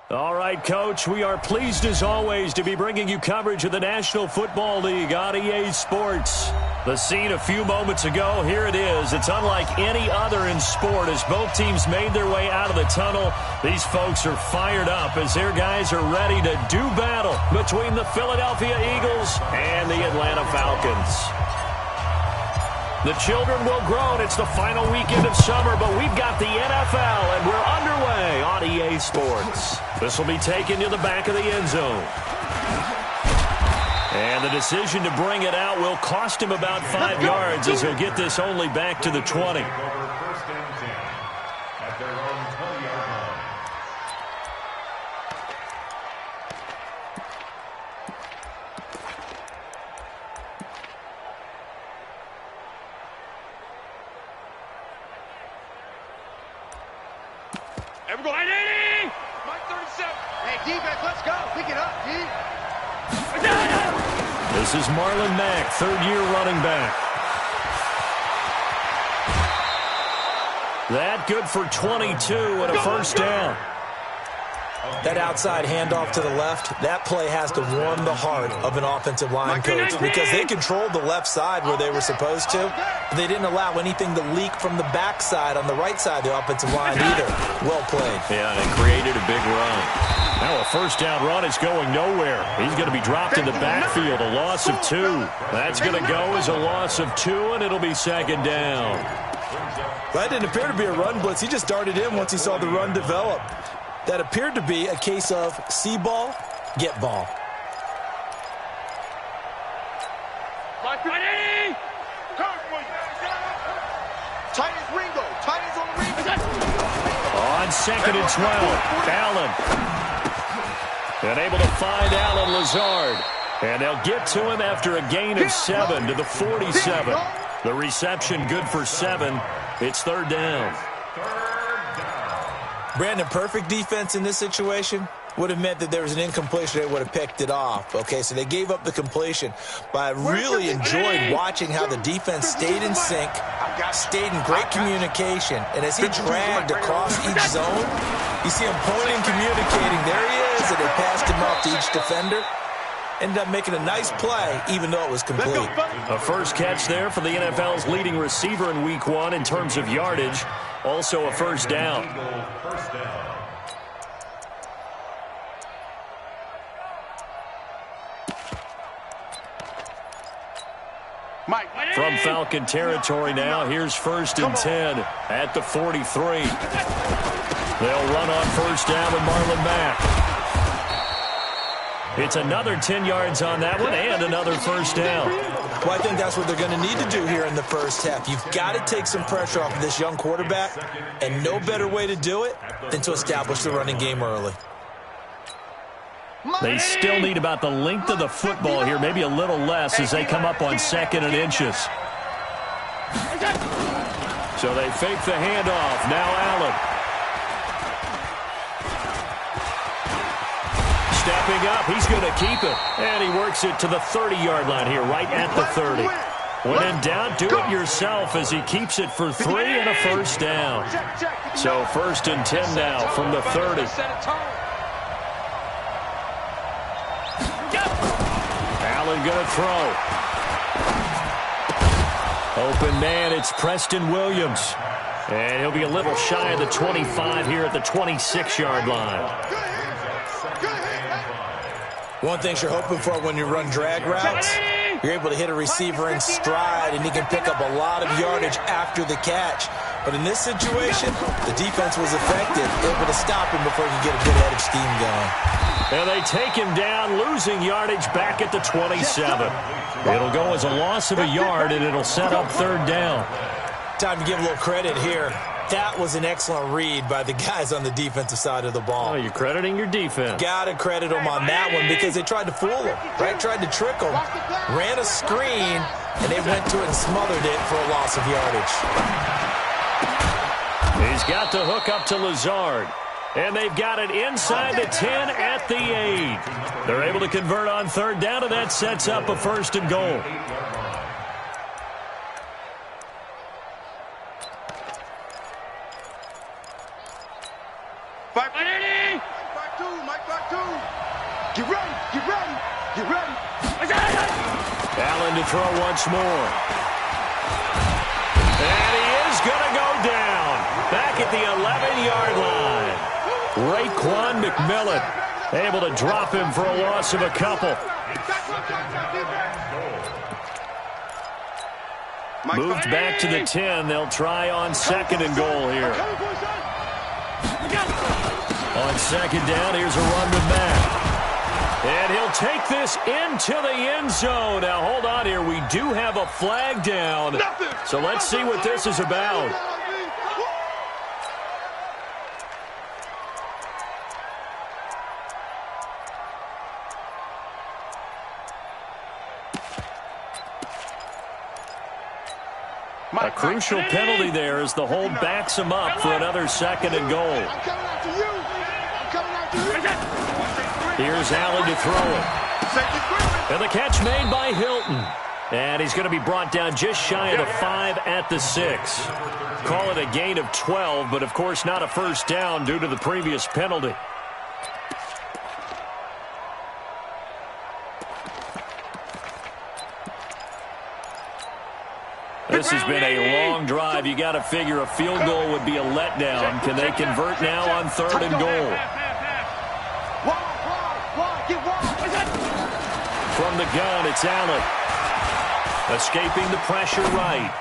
All right, Coach, we are pleased as always to be bringing you coverage of the National Football League on EA Sports. The scene a few moments ago, here it is. It's unlike any other in sport as both teams made their way out of the tunnel. These folks are fired up as their guys are ready to do battle between the Philadelphia Eagles and the Atlanta Falcons. The children will grow, and it's the final weekend of summer, but we've got the NFL, and we're underway on EA Sports. This will be taken to the back of the end zone. And the decision to bring it out will cost him about 5 yards as he'll get this only back to the 20. Everybody, Mike 37. Hey, defense, let's go. Pick it up, D. This is Marlon Mack, third-year running back. That good for 22 and a first down. That outside handoff to the left, that play has to warm the heart of an offensive line coach because they controlled the left side where they were supposed to. But they didn't allow anything to leak from the backside on the right side of the offensive line either. Well played. Yeah, and it created a big run. Now a first down run is going nowhere. He's going to be dropped in the backfield, a loss of 2. That's going to go as a loss of 2, and it'll be second down. That didn't appear to be a run blitz. He just darted in once he saw the run develop. That appeared to be a case of see ball, get ball. On second and 12, Allen. And able to find Allen Lazard. And they'll get to him after a gain of 7 to the 47. The reception good for 7. It's third down. Brandon, perfect defense in this situation would have meant that there was an incompletion. They would have picked it off. Okay, so they gave up the completion. But I really enjoyed watching how the defense stayed in sync, stayed in great communication. And as he dragged across each zone, you see him pointing, communicating. There he is, and they passed him off to each defender. Ended up making a nice play, even though it was complete. A first catch there for the NFL's leading receiver in Week 1 in terms of yardage. Also a first down. From Falcon territory now, here's first and 10 at the 43. They'll run on first down with Marlon Mack. It's another 10 yards on that one and another first down. Well, I think that's what they're going to need to do here in the first half. You've got to take some pressure off of this young quarterback, and no better way to do it than to establish the running game early. They still need about the length of the football here, maybe a little less as they come up on second and inches. So they fake the handoff. Now Allen. Stepping up, he's going to keep it. And he works it to the 30-yard line here, right at the 30. When in doubt, do it yourself as he keeps it for 3 and a first down. So first and 10 now from the 30. Allen going to throw. Open man, it's Preston Williams. And he'll be a little shy of the 25 here at the 26-yard line. One thing you're hoping for when you run drag routes, you're able to hit a receiver in stride, and he can pick up a lot of yardage after the catch. But in this situation, the defense was effective, able to stop him before he could get a good head of steam going. And they take him down, losing yardage back at the 27. It'll go as a loss of a yard, and it'll set up third down. Time to give a little credit here. That was an excellent read by the guys on the defensive side of the ball. Oh, you're crediting your defense. Got to credit them on that one because they tried to fool him, right? Tried to trick him. Ran a screen, and they went to it and smothered it for a loss of yardage. He's got the hook up to Lazard. And they've got it inside the 10 at the 8. They're able to convert on third down, and that sets up a first and goal. Get ready, get ready, get ready. Allen to throw once more. And he is going to go down. Back at the 11-yard line. Raekwon McMillan able to drop him for a loss of a couple. Moved back to the 10. They'll try on 2nd and goal here. On 2nd down, here's a run with Mack. And he'll take this into the end zone. Now, hold on here. We do have a flag down. So let's see what this is about. A crucial penalty there as the hold backs him up for another 2nd and goal. Here's Allen to throw it. And the catch made by Hilton. And he's going to be brought down just shy of the 5 at the 6. Call it a gain of 12, but of course not a first down due to the previous penalty. This has been a long drive. You got to figure a field goal would be a letdown. Can they convert now on 3rd and goal? From the gun, it's Allen. Escaping the pressure right.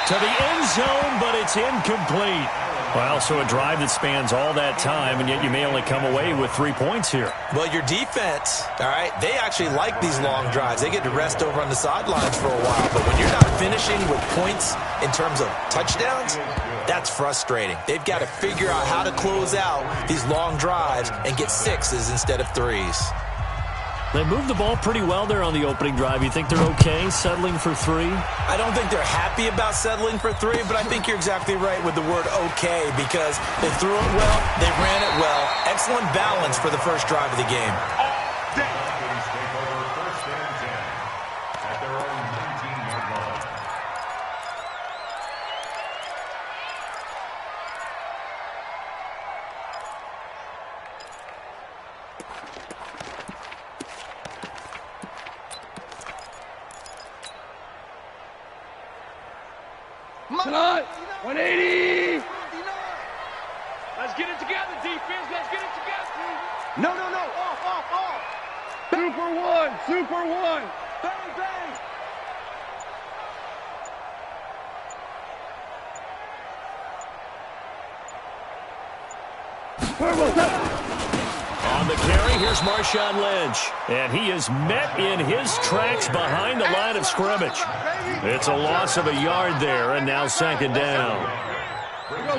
To the end zone, but it's incomplete. Well, so a drive that spans all that time, and yet you may only come away with 3 points here. Well, your defense, all right, they actually like these long drives. They get to rest over on the sidelines for a while. But when you're not finishing with points in terms of touchdowns, that's frustrating. They've got to figure out how to close out these long drives and get 6s instead of 3s. They moved the ball pretty well there on the opening drive. You think they're okay settling for 3? I don't think they're happy about settling for 3, but I think you're exactly right with the word okay because they threw it well, they ran it well. Excellent balance for the first drive of the game. Tonight, 180. Let's get it together, defense. Let's get it together. No. Off. Super one. Bang. On the carry, here's Marshawn Lynch. And he is met in his tracks behind the line of scrimmage. It's a loss of a yard there, and now 2nd down.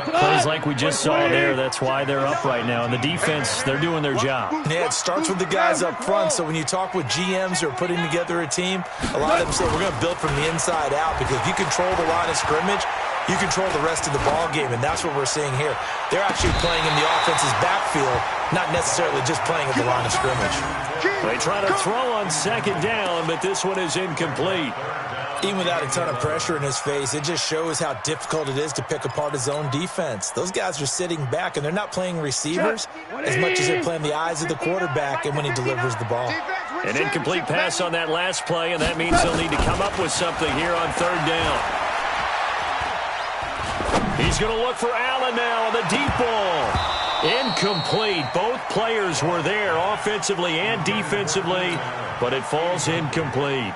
Plays like we just saw there. That's why they're up right now. And the defense, they're doing their job. Yeah, it starts with the guys up front. So when you talk with GMs who are putting together a team, a lot of them say we're going to build from the inside out because if you control the line of scrimmage, you control the rest of the ball game, and that's what we're seeing here. They're actually playing in the offense's backfield, not necessarily just playing at the line of scrimmage. They try to throw on 2nd down, but this one is incomplete. Even without a ton of pressure in his face, it just shows how difficult it is to pick apart his own defense. Those guys are sitting back, and they're not playing receivers as much as they're playing the eyes of the quarterback and when he delivers the ball. An incomplete pass on that last play, and that means they'll need to come up with something here on 3rd down. He's going to look for Allen now on the deep ball. Incomplete. Both players were there offensively and defensively, but it falls incomplete.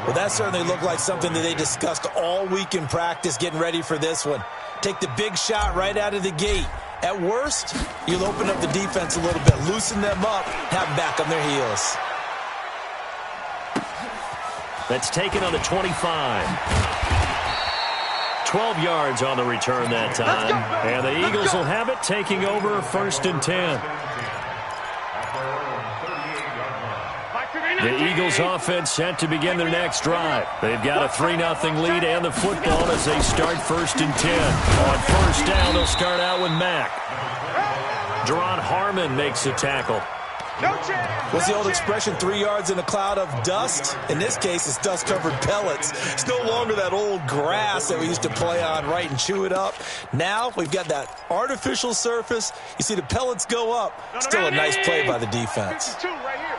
Well, that certainly looked like something that they discussed all week in practice getting ready for this one. Take the big shot right out of the gate. At worst, you'll open up the defense a little bit, loosen them up, have them back on their heels. That's taken on the 25. 12 yards on the return that time. And the Eagles will have it, taking over 1st and 10. The Eagles offense set to begin their next drive. They've got a 3-0 lead and the football as they start 1st and 10. On 1st down, they'll start out with Mack. Deron Harmon makes the tackle. No chance. What's the old expression, 3 yards in a cloud of dust? In this case, it's dust-covered pellets. It's no longer that old grass that we used to play on, right, and chew it up. Now we've got that artificial surface. You see the pellets go up. Still a nice play by the defense. 52 right here.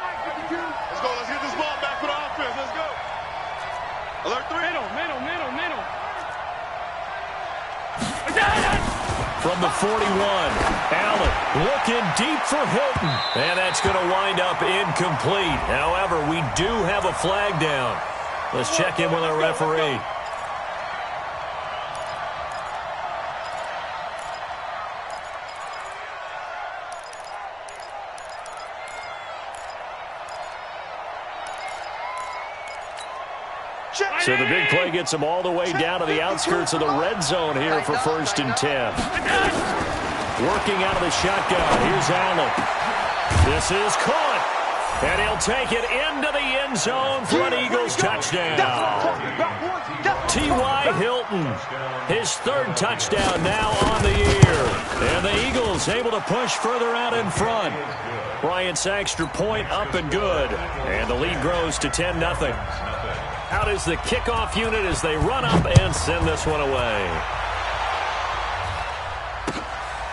52. Let's go. Let's get this ball back for the offense. Let's go. Alert 3. Middle. From the 41, Allen looking deep for Hilton. And that's going to wind up incomplete. However, we do have a flag down. Let's check in with our referee. So the big play gets him all the way down to the outskirts of the red zone here for 1st and 10. Working out of the shotgun. Here's Allen. This is caught. And he'll take it into the end zone for an Eagles touchdown. T.Y. Hilton, his 3rd touchdown now on the year. And the Eagles able to push further out in front. Bryant's extra point up and good. And the lead grows to 10-0. Out is the kickoff unit as they run up and send this one away.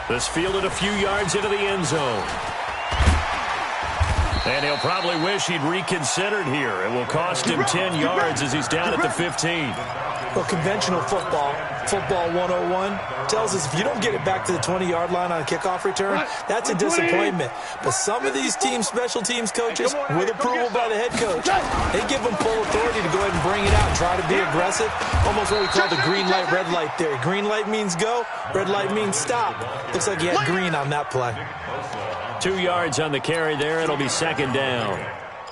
This fielded a few yards into the end zone. And he'll probably wish he'd reconsidered here. It will cost him 10 yards as he's down at the 15. Well, conventional football 101, tells us if you don't get it back to the 20-yard line on a kickoff return, that's a disappointment. But some of these teams, special teams coaches, with approval by the head coach, they give them full authority to go ahead and bring it out and try to be aggressive. Almost what we call the green light, red light theory. Green light means go, red light means stop. Looks like he had green on that play. 2 yards on the carry there. It'll be 2nd down.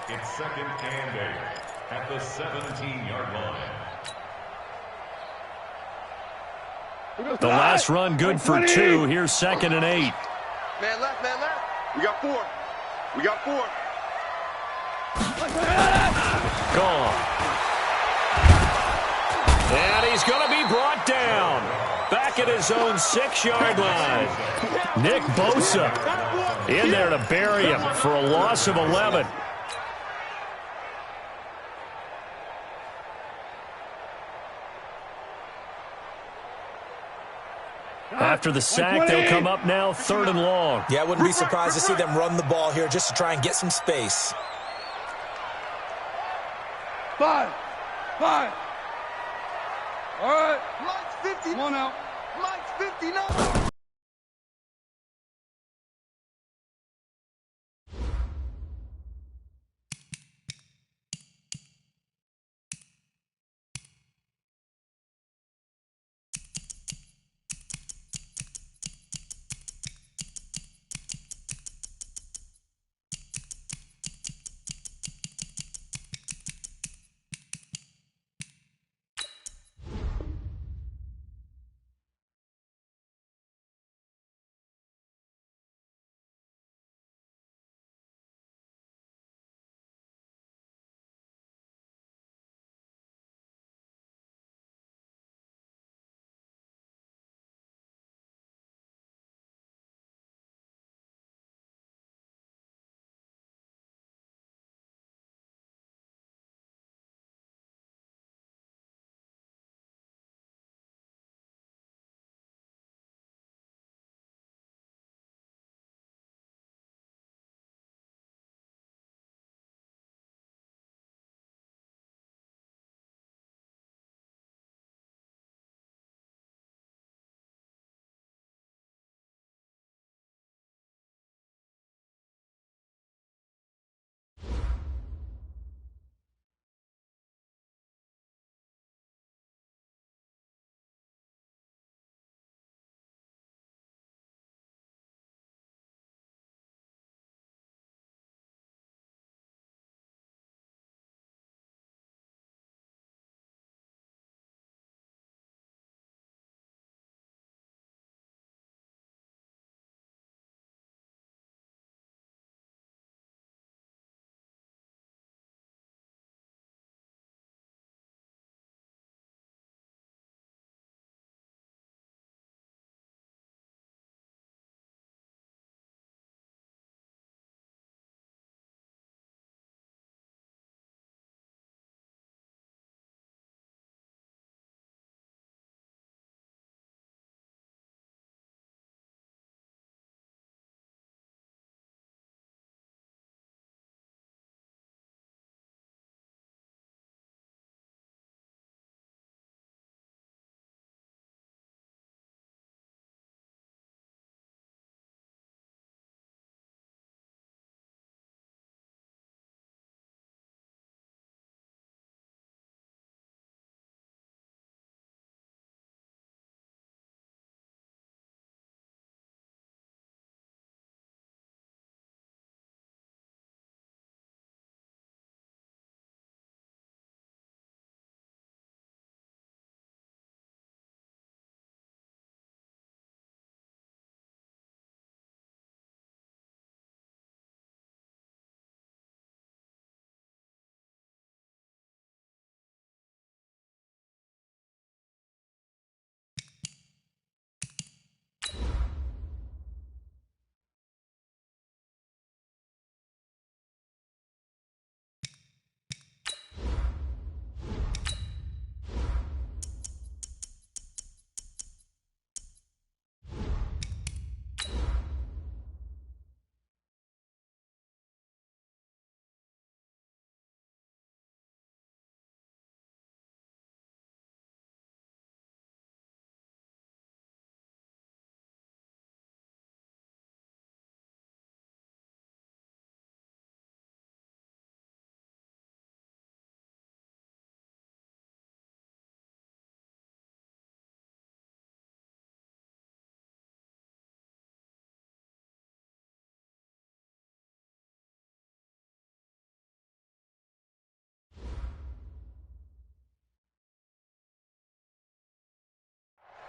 It's 2nd and 8 at the 17-yard line. The last run good for 2. Here's 2nd and 8. Man left. We got 4. Gone. And he's going to be brought down. Back at his own 6-yard line. Nick Bosa in there to bury him for a loss of 11. After the sack, they'll come up now 3rd and long. Yeah, I wouldn't be surprised to see them run the ball here just to try and get some space. 5. All right. Mike's 50. Come on out. Mike's 59.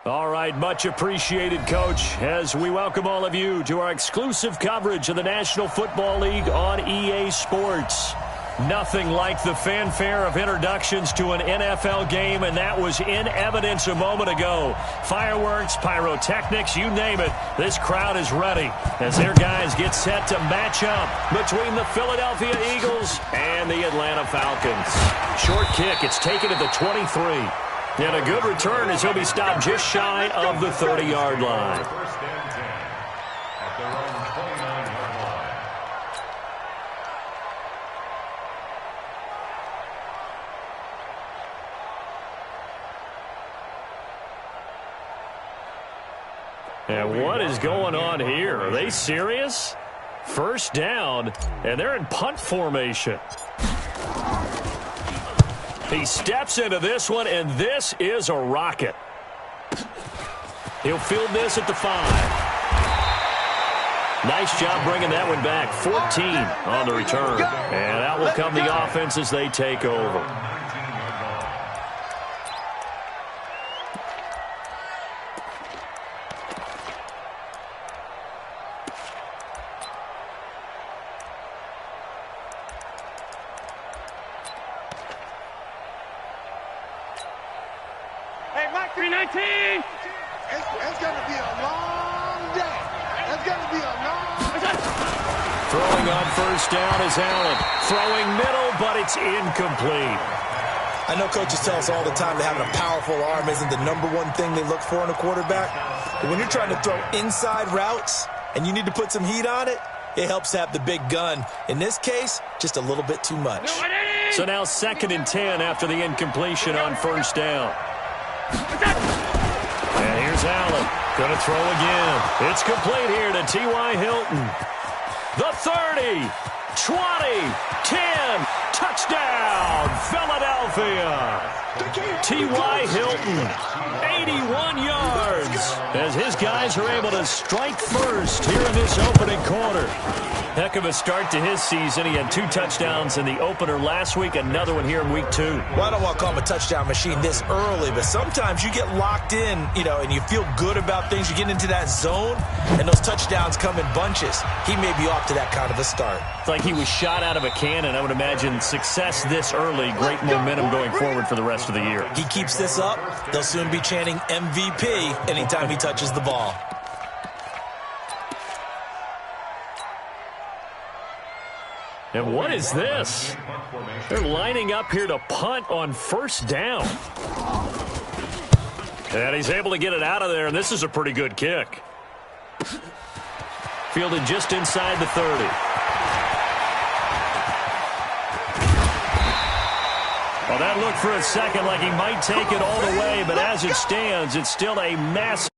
All right, much appreciated, Coach, as we welcome all of you to our exclusive coverage of the National Football League on EA Sports. Nothing like the fanfare of introductions to an NFL game, and that was in evidence a moment ago. Fireworks, pyrotechnics, you name it. This crowd is ready as their guys get set to match up between the Philadelphia Eagles and the Atlanta Falcons. Short kick, it's taken at the 23. And a good return as he'll be stopped just shy of the 30-yard line. First and 10 at their own 29-yard line. And what is going on here? Are they serious? First down, and they're in punt formation. He steps into this one, and this is a rocket. He'll field this at the 5. Nice job bringing that one back. 14 on the return. And out will come the offense as they take over. Hey, Mike, 319. It's going to be a long day. It's going to be a long day. Throwing on first down is Allen. Throwing middle, but it's incomplete. I know coaches tell us all the time that having a powerful arm isn't the number one thing they look for in a quarterback. But when you're trying to throw inside routes and you need to put some heat on it, it helps to have the big gun. In this case, just a little bit too much. So now 2nd and 10 after the incompletion on first down. And here's Allen. Going to throw again. It's complete here to T.Y. Hilton. The 30, 20, 10, touchdown, Philadelphia. T.Y. Hilton, 81 yards, as his guys are able to strike first here in this opening quarter. Heck of a start to his season. He had 2 touchdowns in the opener last week, another one here in week 2. Well, I don't want to call him a touchdown machine this early, but sometimes you get locked in, and you feel good about things. You get into that zone, and those touchdowns come in bunches. He may be off to that kind of a start. It's like he was shot out of a cannon. I would imagine success this early, great momentum going forward for the rest of the year. He keeps this up, they'll soon be chanting MVP anytime he touches the ball. And what is this? They're lining up here to punt on first down. And he's able to get it out of there, and this is a pretty good kick. Fielded just inside the 30. Well, that looked for a second like he might take it all the way, but as it stands, it's still a massive